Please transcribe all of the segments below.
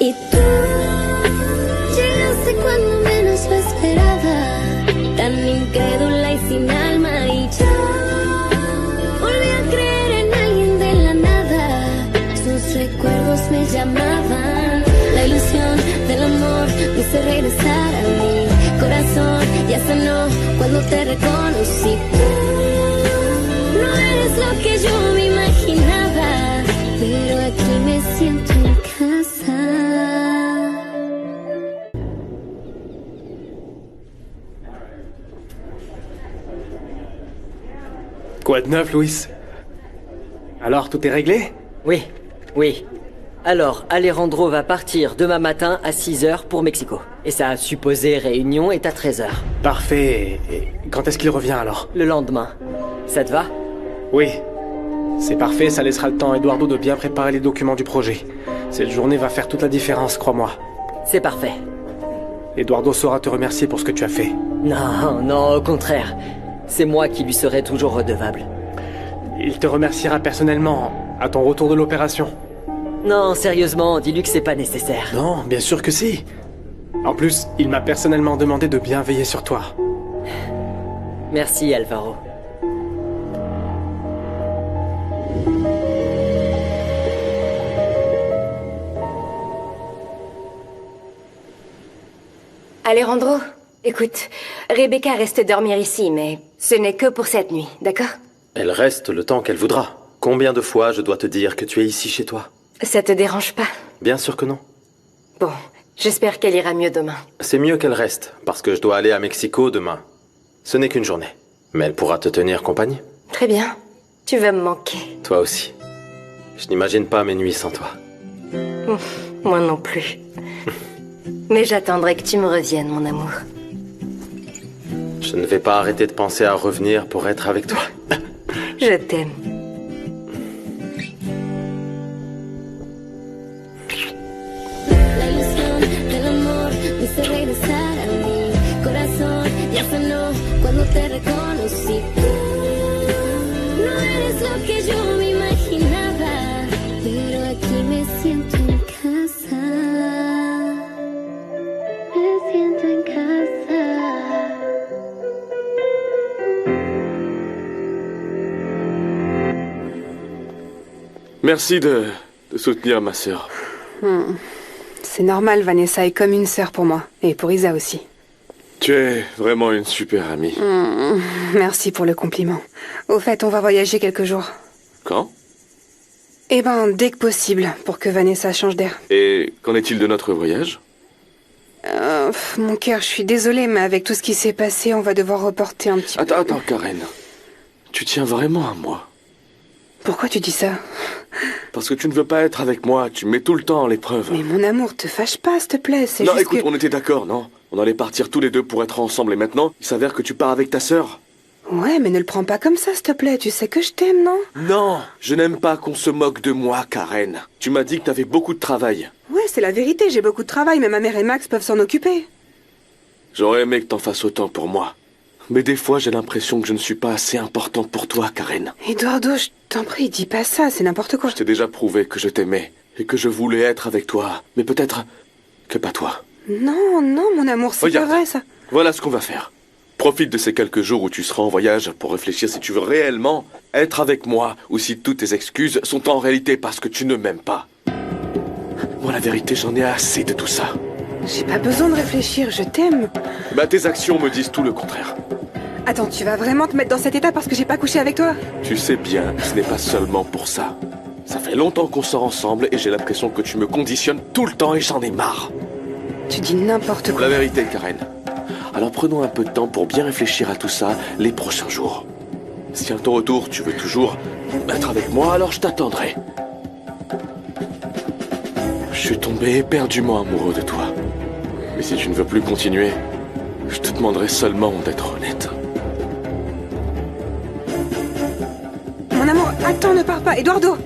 Y tú llegaste cuando menos lo esperaba, tan incrédula y sin alma, y yo volví a creer en alguien de la nada. Sus recuerdos me llamaban, la ilusión del amor me hizo regresar a mi corazón. Ya sanó cuando te reconocí. Tú no eres lo que yo me imaginaba, pero aquí me siento en casa. Quoi de neuf, Luis? Alors, tout est réglé? Oui, oui. Alors, Alejandro va partir demain matin à 6h pour Mexico. Et sa supposée réunion est à 13h. Parfait. Et quand est-ce qu'il revient, alors? Le lendemain. Ça te va? Oui. C'est parfait, ça laissera le temps à Eduardo de bien préparer les documents du projet. Cette journée va faire toute la différence, crois-moi. C'est parfait. Eduardo saura te remercier pour ce que tu as fait. Non, non, au contraire. C'est moi qui lui serai toujours redevable. Il te remerciera personnellement à ton retour de l'opération. Non, sérieusement, dis-lui que c'est pas nécessaire. Non, bien sûr que si. En plus, il m'a personnellement demandé de bien veiller sur toi. Merci, Alvaro. Alejandro, écoute, Rebecca reste dormir ici, mais ce n'est que pour cette nuit, d'accord? Elle reste le temps qu'elle voudra. Combien de fois je dois te dire que tu es ici chez toi? Ça te dérange pas? Bien sûr que non. Bon, j'espère qu'elle ira mieux demain. C'est mieux qu'elle reste, parce que je dois aller à Mexico demain. Ce n'est qu'une journée. Mais elle pourra te tenir compagnie. Très bien. Tu vas me manquer. Toi aussi. Je n'imagine pas mes nuits sans toi. Moi non plus. Mais j'attendrai que tu me reviennes, mon amour. Je ne vais pas arrêter de penser à revenir pour être avec toi. Je t'aime. La ilusión del amor me hizo regresar a mi corazón. Ya sanó cuando te reconocí. Tú no eres lo que yo me imaginaba, pero aquí me siento en casa. Me siento en casa. Merci de soutenir ma sœur. C'est normal, Vanessa est comme une sœur pour moi. Et pour Isa aussi. Tu es vraiment une super amie. Merci pour le compliment. Au fait, on va voyager quelques jours. Quand? Eh ben, dès que possible, pour que Vanessa change d'air. Et qu'en est-il de notre voyage? Mon cœur, je suis désolée, mais avec tout ce qui s'est passé, on va devoir reporter un petit peu. Attends, Karen. Tu tiens vraiment à moi? Pourquoi tu dis ça? Parce que tu ne veux pas être avec moi, tu me mets tout le temps en l'épreuve. Mais mon amour, te fâche pas, s'il te plaît, c'est Non, juste écoute, que... on était d'accord, non? On allait partir tous les deux pour être ensemble, et maintenant, il s'avère que tu pars avec ta sœur. Ouais, mais ne le prends pas comme ça, s'il te plaît, tu sais que je t'aime, non? Non, je n'aime pas qu'on se moque de moi, Karen. Tu m'as dit que t'avais beaucoup de travail. Ouais, c'est la vérité, j'ai beaucoup de travail, mais ma mère et Max peuvent s'en occuper. J'aurais aimé que t'en fasses autant pour moi. Mais des fois, j'ai l'impression que je ne suis pas assez important pour toi, Karen. Eduardo, je t'en prie, dis pas ça, c'est n'importe quoi. Je t'ai déjà prouvé que je t'aimais et que je voulais être avec toi. Mais peut-être que pas toi. Non, non, mon amour, c'est pas Regarde. vrai, ça. Voilà ce qu'on va faire. Profite de ces quelques jours où tu seras en voyage pour réfléchir si tu veux réellement être avec moi ou si toutes tes excuses sont en réalité parce que tu ne m'aimes pas. Moi, la vérité, j'en ai assez de tout ça. J'ai pas besoin de réfléchir, je t'aime. Bah, tes actions me disent tout le contraire. Attends, tu vas vraiment te mettre dans cet état parce que j'ai pas couché avec toi? Tu sais bien que ce n'est pas seulement pour ça. Ça fait longtemps qu'on sort ensemble et j'ai l'impression que tu me conditionnes tout le temps et j'en ai marre. Tu dis n'importe quoi. La vérité, Karen. Alors prenons un peu de temps pour bien réfléchir à tout ça les prochains jours. Si à ton retour tu veux toujours être avec moi, alors je t'attendrai. Je suis tombé éperdument amoureux de toi. Mais si tu ne veux plus continuer, je te demanderai seulement d'être honnête. Mon amour, attends, ne pars pas, Eduardo.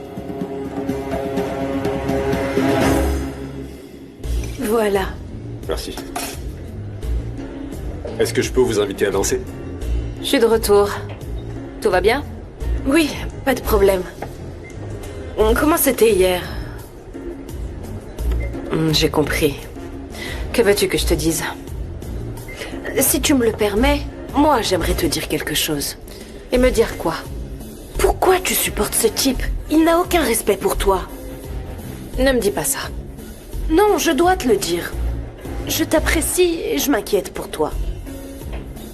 Voilà. Merci. Est-ce que je peux vous inviter à danser? Je suis de retour. Tout va bien? Oui, pas de problème. Comment c'était hier? J'ai compris. Que veux-tu que je te dise? Si tu me le permets, moi j'aimerais te dire quelque chose. Et me dire quoi? Pourquoi tu supportes ce type? Il n'a aucun respect pour toi. Ne me dis pas ça. Non, je dois te le dire. Je t'apprécie et je m'inquiète pour toi.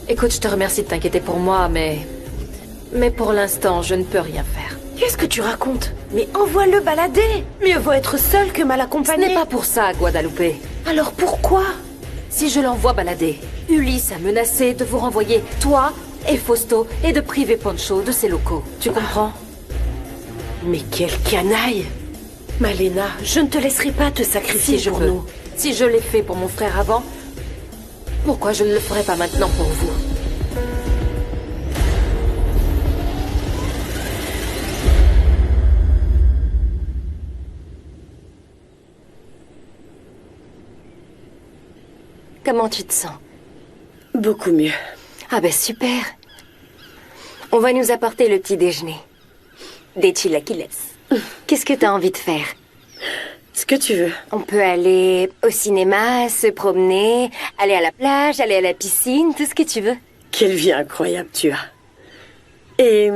Écoute, je te remercie de t'inquiéter pour moi, mais pour l'instant, je ne peux rien faire. Qu'est-ce que tu racontes? Mais envoie-le balader. Mieux vaut être seul que mal accompagné. Ce n'est pas pour ça, Guadalupe. Alors pourquoi? Si je l'envoie balader, Ulysse a menacé de vous renvoyer, toi et Fausto, et de priver Pancho de ses locaux. Tu comprends? Mais quelle canaille! Malena, je ne te laisserai pas te sacrifier Si je pour peux. nous. Si je l'ai fait pour mon frère avant, pourquoi je ne le ferai pas maintenant pour vous? Comment tu te sens? Beaucoup mieux. Ah ben super. On va nous apporter le petit déjeuner. Des chilaquiles. Qu'est-ce que t'as envie de faire? Ce que tu veux. On peut aller au cinéma, se promener, aller à la plage, aller à la piscine, tout ce que tu veux. Quelle vie incroyable tu as. Et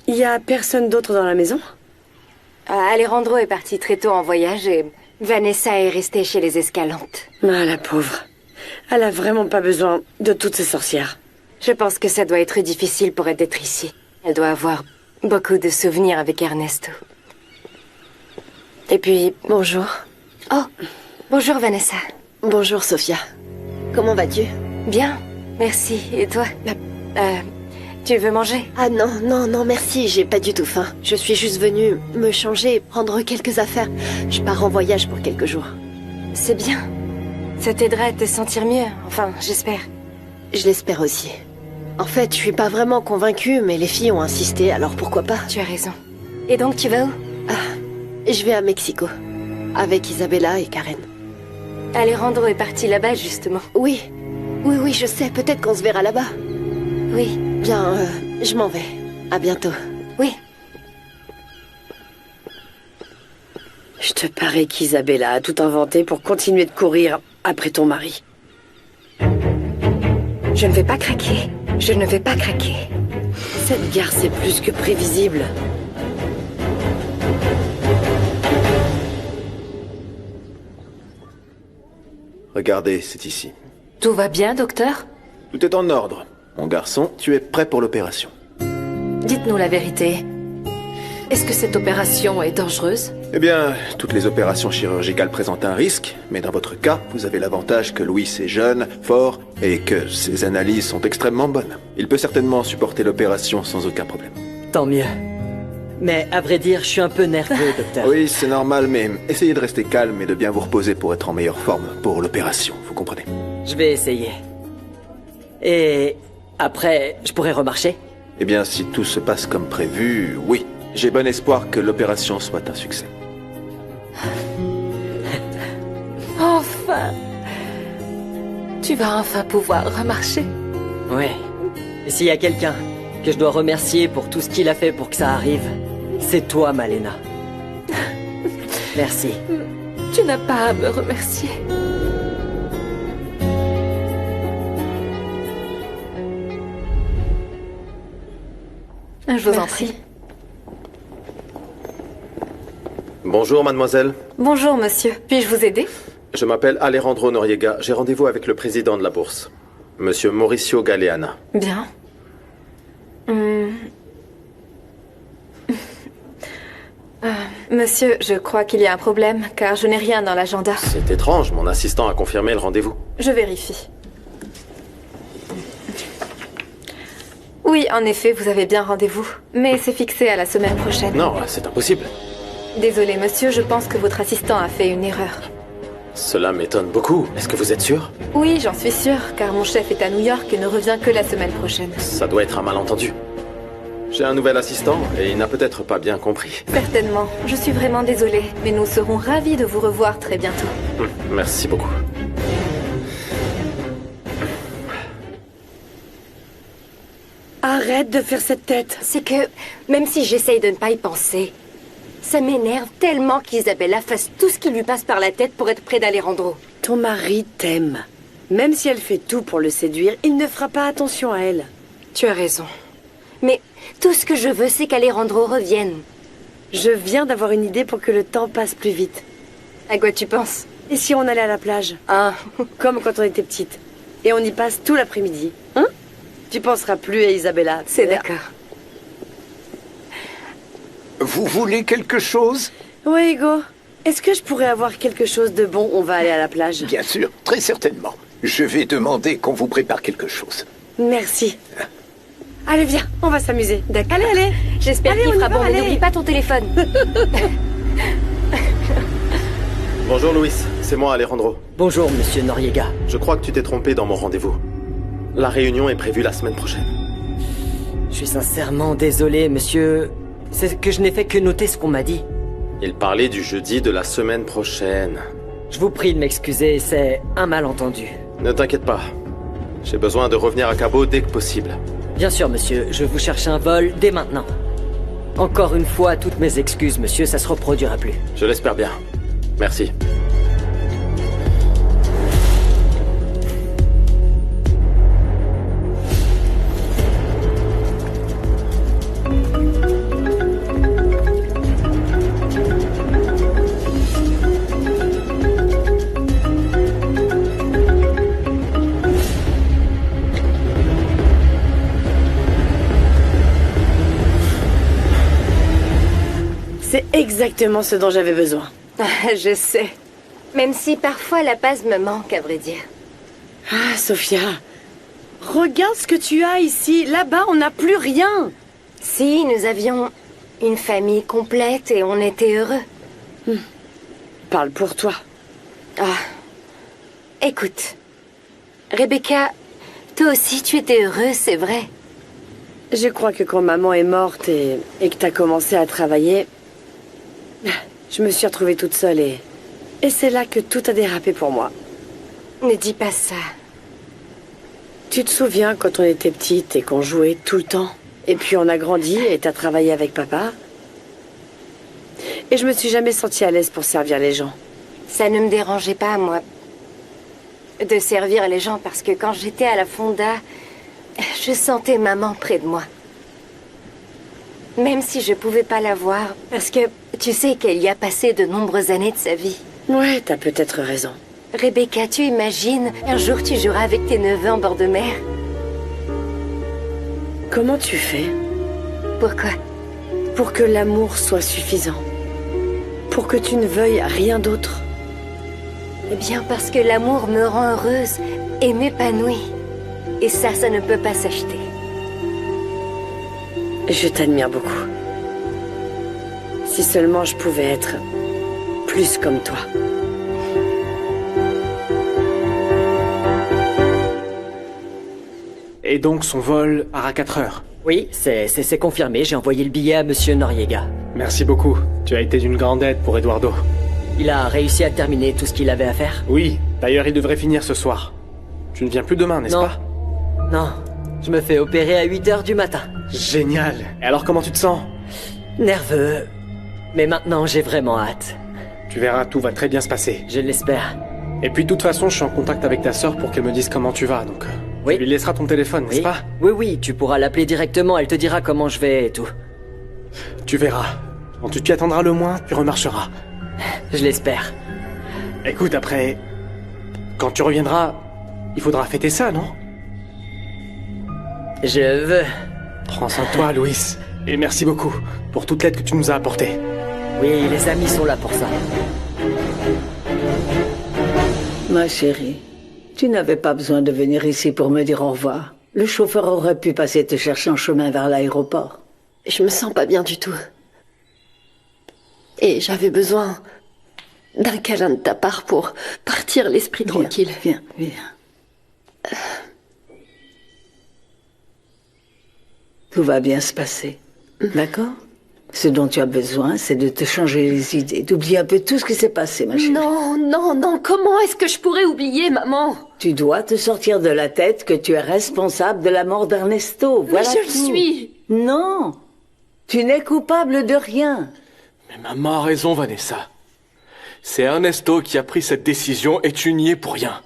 il y a personne d'autre dans la maison? Alejandro est parti très tôt en voyage et Vanessa est restée chez les Escalantes. Ah, la pauvre. Elle a vraiment pas besoin de toutes ces sorcières. Je pense que ça doit être difficile pour elle d'être ici. Elle doit avoir beaucoup de souvenirs avec Ernesto. Et puis... Bonjour. Oh, bonjour Vanessa. Bonjour Sophia. Comment vas-tu? Bien, merci. Et toi? Tu veux manger? Ah non, merci, j'ai pas du tout faim. Je suis juste venue me changer, prendre quelques affaires. Je pars en voyage pour quelques jours. C'est bien. Ça t'aidera à te sentir mieux, enfin, j'espère. Je l'espère aussi. En fait, je suis pas vraiment convaincue, mais les filles ont insisté, alors pourquoi pas? Tu as raison. Et donc, tu vas où? Je vais à Mexico, avec Isabella et Karen. Alejandro est parti là-bas, justement. Oui, je sais, peut-être qu'on se verra là-bas. Oui. Bien, je m'en vais. À bientôt. Oui. Je te parie qu'Isabella a tout inventé pour continuer de courir après ton mari. Je ne vais pas craquer. Je ne vais pas craquer. Cette garce est plus que prévisible. Regardez, c'est ici. Tout va bien, docteur? Tout est en ordre. Mon garçon, tu es prêt pour l'opération. Dites-nous la vérité. Est-ce que cette opération est dangereuse? Eh bien, toutes les opérations chirurgicales présentent un risque, mais dans votre cas, vous avez l'avantage que Louis est jeune, fort, et que ses analyses sont extrêmement bonnes. Il peut certainement supporter l'opération sans aucun problème. Tant mieux. Mais à vrai dire, je suis un peu nerveux, docteur. Oui, c'est normal, mais essayez de rester calme et de bien vous reposer pour être en meilleure forme pour l'opération, vous comprenez? Je vais essayer. Et après, je pourrai remarcher? Eh bien, si tout se passe comme prévu, oui. J'ai bon espoir que l'opération soit un succès. Enfin! Tu vas enfin pouvoir remarcher. Ouais. Et s'il y a quelqu'un que je dois remercier pour tout ce qu'il a fait pour que ça arrive, c'est toi, Malena. Merci. Tu n'as pas à me remercier. Je vous en prie. Bonjour, mademoiselle. Bonjour, monsieur. Puis-je vous aider? Je m'appelle Alejandro Noriega. J'ai rendez-vous avec le président de la bourse, monsieur Mauricio Galeana. Bien. Monsieur, je crois qu'il y a un problème, car je n'ai rien dans l'agenda. C'est étrange, mon assistant a confirmé le rendez-vous. Je vérifie. Oui, en effet, vous avez bien rendez-vous. Mais c'est fixé à la semaine prochaine. Non, c'est impossible. Désolé, monsieur, je pense que votre assistant a fait une erreur. Cela m'étonne beaucoup. Est-ce que vous êtes sûr? Oui, j'en suis sûre, car mon chef est à New York et ne revient que la semaine prochaine. Ça doit être un malentendu. J'ai un nouvel assistant et il n'a peut-être pas bien compris. Certainement. Je suis vraiment désolée, mais nous serons ravis de vous revoir très bientôt. Merci beaucoup. Arrête de faire cette tête. C'est que, même si j'essaye de ne pas y penser, Ça m'énerve tellement qu'Isabella fasse tout ce qui lui passe par la tête pour être près d'Alejandro. Ton mari t'aime. Même si elle fait tout pour le séduire, il ne fera pas attention à elle. Tu as raison. Mais tout ce que je veux, c'est qu'Alejandro revienne. Je viens d'avoir une idée pour que le temps passe plus vite. À quoi tu penses? Et si on allait à la plage? Ah, Comme quand on était petite. Et on y passe tout l'après-midi. Hein? Tu penseras plus à Isabella. c'est d'accord. Vous voulez quelque chose? Oui, Hugo. Est-ce que je pourrais avoir quelque chose de bon? On va aller à la plage. Bien sûr, très certainement. Je vais demander qu'on vous prépare quelque chose. Merci. Allez, viens, on va s'amuser. D'accord. Allez, allez. J'espère Allez, qu'il on y fera va, bon, mais allez. n'oublie pas ton téléphone. Bonjour Luis, c'est moi Alejandro. Bonjour, monsieur Noriega. Je crois que tu t'es trompé dans mon rendez-vous. La réunion est prévue la semaine prochaine. Je suis sincèrement désolé, monsieur. C'est que je n'ai fait que noter ce qu'on m'a dit. Il parlait du jeudi de la semaine prochaine. Je vous prie de m'excuser, c'est un malentendu. Ne t'inquiète pas. J'ai besoin de revenir à Cabo dès que possible. Bien sûr, monsieur, je vous cherche un vol dès maintenant. Encore une fois, toutes mes excuses, monsieur, ça se reproduira plus. Je l'espère bien. Merci. C'est exactement ce dont j'avais besoin. Je sais. Même si parfois la base me manque, à vrai dire. Ah, Sophia. Regarde ce que tu as ici. Là-bas, on n'a plus rien. Si, nous avions une famille complète et on était heureux. Parle pour toi. Ah. Écoute. Rebecca, toi aussi tu étais heureuse, c'est vrai. Je crois que quand maman est morte et que t'as commencé à travailler, je me suis retrouvée toute seule et c'est là que tout a dérapé pour moi. Ne dis pas ça. Tu te souviens quand on était petite et qu'on jouait tout le temps? Et puis on a grandi et t'as travaillé avec papa. Et je me suis jamais sentie à l'aise pour servir les gens. Ça ne me dérangeait pas, moi, de servir les gens parce que quand j'étais à la fonda, je sentais maman près de moi. Même si je pouvais pas la voir, parce que tu sais qu'elle y a passé de nombreuses années de sa vie. Ouais, t'as peut-être raison. Rebecca, tu imagines, un jour tu joueras avec tes neveux en bord de mer? Comment tu fais Pourquoi? pour que l'amour soit suffisant? Pour que tu ne veuilles rien d'autre? Eh bien, parce que l'amour me rend heureuse et m'épanouit. Et ça ne peut pas s'acheter. Je t'admire beaucoup. Si seulement je pouvais être plus comme toi. Et donc son vol part à 4 heures. Oui, c'est confirmé, j'ai envoyé le billet à monsieur Noriega. Merci beaucoup. Tu as été d'une grande aide pour Eduardo. Il a réussi à terminer tout ce qu'il avait à faire? Oui, d'ailleurs il devrait finir ce soir. Tu ne viens plus demain, n'est-ce Non. pas? Non, je me fais opérer à 8 heures du matin. Génial. Et alors comment tu te sens? Nerveux, mais maintenant j'ai vraiment hâte. Tu verras, tout va très bien se passer. Je l'espère. Et puis de toute façon, je suis en contact avec ta sœur pour qu'elle me dise comment tu vas, donc... Oui. Tu lui laisseras ton téléphone, n'est-ce Oui. pas? Oui, tu pourras l'appeler directement, elle te dira comment je vais et tout. Tu verras. Quand tu t'y attendras le moins, tu remarcheras. Je l'espère. Écoute, après... Quand tu reviendras, il faudra fêter ça, non? Je veux. Prends soin de toi, Louis. Et merci beaucoup pour toute l'aide que tu nous as apportée. Oui, les amis sont là pour ça. Ma chérie, tu n'avais pas besoin de venir ici pour me dire au revoir. Le chauffeur aurait pu passer te chercher en chemin vers l'aéroport. Je me sens pas bien du tout. Et j'avais besoin d'un câlin de ta part pour partir l'esprit tranquille. Viens. Tout va bien se passer, d'accord? Ce dont tu as besoin, c'est de te changer les idées, d'oublier un peu tout ce qui s'est passé, ma chérie. Non, comment est-ce que je pourrais oublier, maman? Tu dois te sortir de la tête que tu es responsable de la mort d'Ernesto, voilà Mais je le tout. suis. Non, tu n'es coupable de rien. Mais maman a raison, Vanessa. C'est Ernesto qui a pris cette décision et tu n'y es pour rien.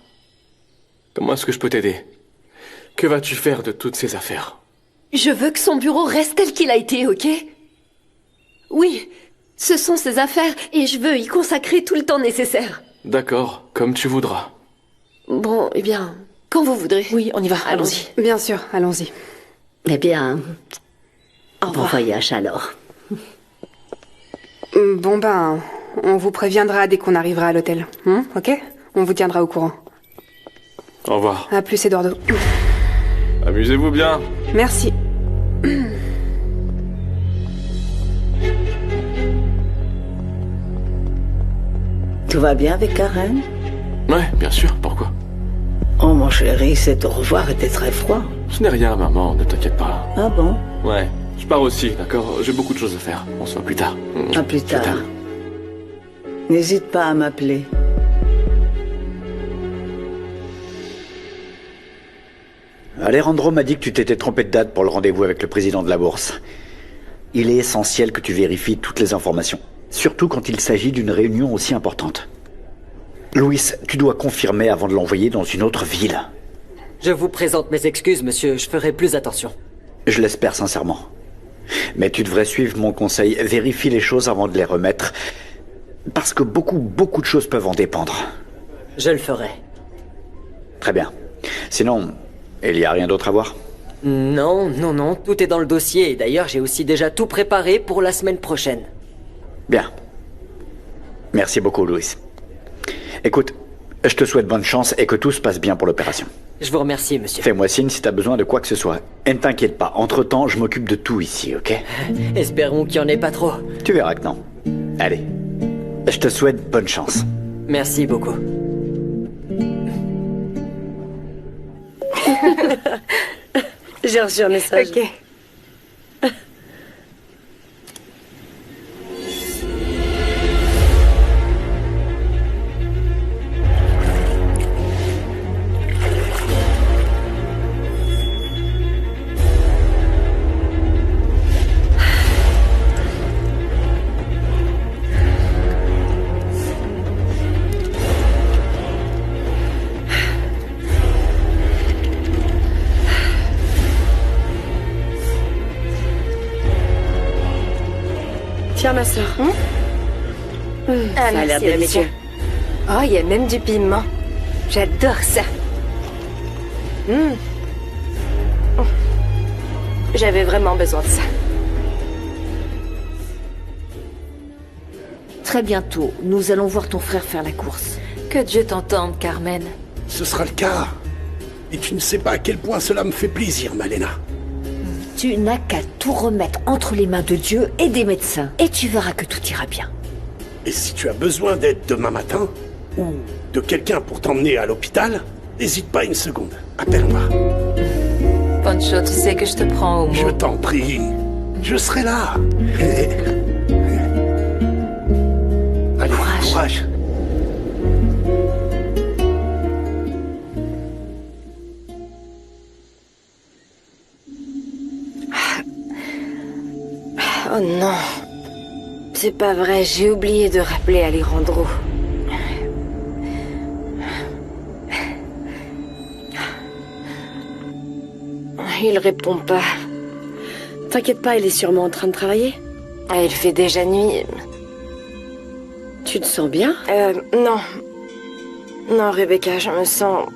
Comment est-ce que je peux t'aider? Que vas-tu faire de toutes ces affaires? Je veux que son bureau reste tel qu'il a été, ok? Oui, ce sont ses affaires et je veux y consacrer tout le temps nécessaire. D'accord, comme tu voudras. Bon, eh bien, quand vous voudrez. Oui, on y va, allons-y. Bien sûr, allons-y. Eh bien, Au bon revoir. voyage alors. Bon ben, on vous préviendra dès qu'on arrivera à l'hôtel. Ok? On vous tiendra au courant. Au revoir. À plus, Eduardo. Amusez-vous bien. Merci. Tout va bien avec Karen? Ouais, bien sûr, pourquoi? Oh mon chéri, cet au revoir était très froid. Ce n'est rien, maman, ne t'inquiète pas. Ah bon? Ouais, je pars aussi, d'accord? J'ai beaucoup de choses à faire. On se voit plus tard. À plus Je tard. t'aime. N'hésite pas à m'appeler. Alejandro m'a dit que tu t'étais trompé de date pour le rendez-vous avec le président de la bourse. Il est essentiel que tu vérifies toutes les informations, surtout quand il s'agit d'une réunion aussi importante. Louis, tu dois confirmer avant de l'envoyer dans une autre ville. Je vous présente mes excuses, monsieur. Je ferai plus attention. Je l'espère sincèrement. Mais tu devrais suivre mon conseil, vérifie les choses avant de les remettre, parce que beaucoup de choses peuvent en dépendre. Je le ferai. Très bien. Sinon, il n'y a rien d'autre à voir? Non, tout est dans le dossier. Et d'ailleurs, j'ai aussi déjà tout préparé pour la semaine prochaine. Bien. Merci beaucoup, Louis. Écoute, je te souhaite bonne chance et que tout se passe bien pour l'opération. Je vous remercie, monsieur. Fais-moi signe si t'as besoin de quoi que ce soit. Et ne t'inquiète pas, entre-temps, je m'occupe de tout ici, ok? Espérons qu'il n'y en ait pas trop. Tu verras que non. Allez, je te souhaite bonne chance. Merci beaucoup. J'ai reçu un message. Ok. Tiens, ma sœur. Ah, Ça a l'air merci, délicieux. Rebecca. Oh, il y a même du piment. J'adore ça. Oh. J'avais vraiment besoin de ça. Très bientôt, nous allons voir ton frère faire la course. Que Dieu t'entende, Carmen. Ce sera le cas. Et tu ne sais pas à quel point cela me fait plaisir, Malena. Tu n'as qu'à tout remettre entre les mains de Dieu et des médecins. Et tu verras que tout ira bien. Et si tu as besoin d'aide demain matin, ou de quelqu'un pour t'emmener à l'hôpital, n'hésite pas une seconde. Appelle-moi. Pancho, tu sais que je te prends au mot. Je t'en prie. Je serai là. Allez, courage. Oh non. C'est pas vrai, j'ai oublié de rappeler Alejandro. Il répond pas. T'inquiète pas, il est sûrement en train de travailler. Ah, il fait déjà nuit. Tu te sens bien? Non. Non, Rebecca, je me sens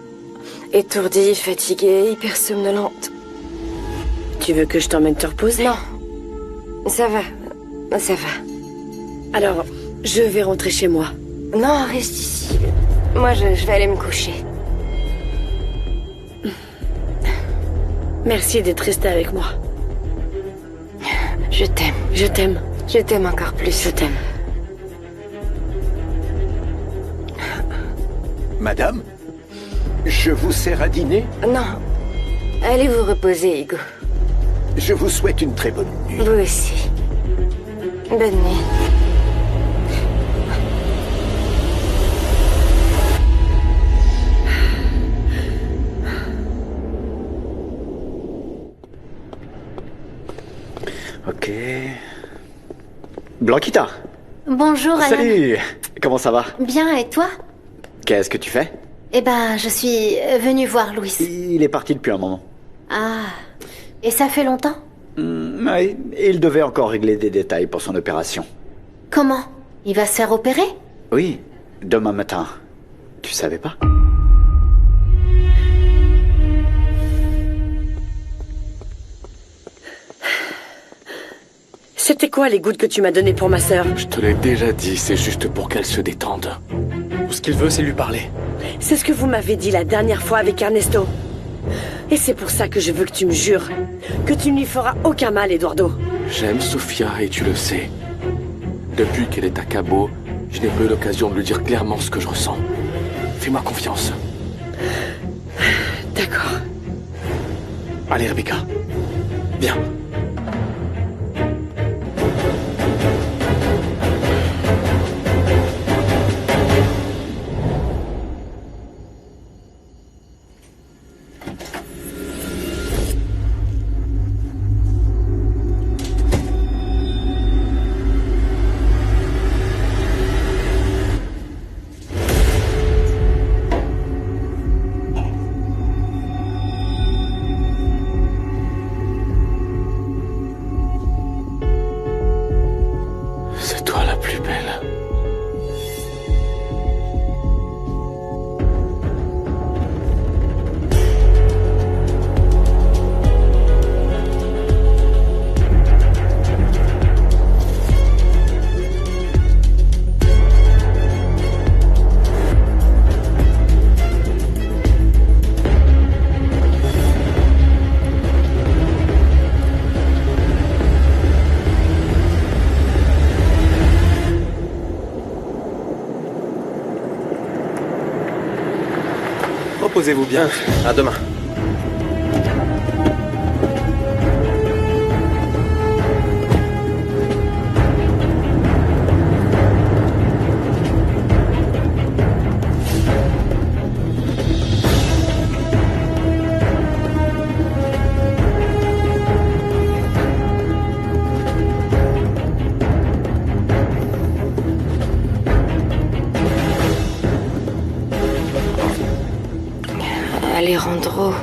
étourdie, fatiguée, hyper somnolente. Tu veux que je t'emmène te reposer? Non. Ça va. Ça va. Alors, je vais rentrer chez moi. Non, reste ici. Moi, je vais aller me coucher. Merci d'être resté avec moi. Je t'aime. Je t'aime. Je t'aime encore plus. Je t'aime. Madame, je vous sers à dîner? Non. Allez vous reposer, Hugo. Je vous souhaite une très bonne nuit. Vous aussi. Bonne nuit. Ok. Blanquita, Bonjour, Alan. Salut. Comment ça va? Bien, et toi? Qu'est-ce que tu fais? Eh ben, je suis venue voir Louis. Il est parti depuis un moment. Ah. Et ça fait longtemps? Oui, il devait encore régler des détails pour son opération. Comment? Il va se faire opérer? Oui, demain matin. Tu savais pas? C'était quoi les gouttes que tu m'as données pour ma sœur? Je te l'ai déjà dit, c'est juste pour qu'elle se détende. Tout ce qu'il veut, c'est lui parler. C'est ce que vous m'avez dit la dernière fois avec Ernesto. Et c'est pour ça que je veux que tu me jures que tu ne lui feras aucun mal, Eduardo. J'aime Sofia et tu le sais. Depuis qu'elle est à Cabo, je n'ai pas eu l'occasion de lui dire clairement ce que je ressens. Fais-moi confiance. D'accord. Allez, Rebecca. Viens. C'est toi la plus belle. Reposez-vous bien. À demain. Alejandro,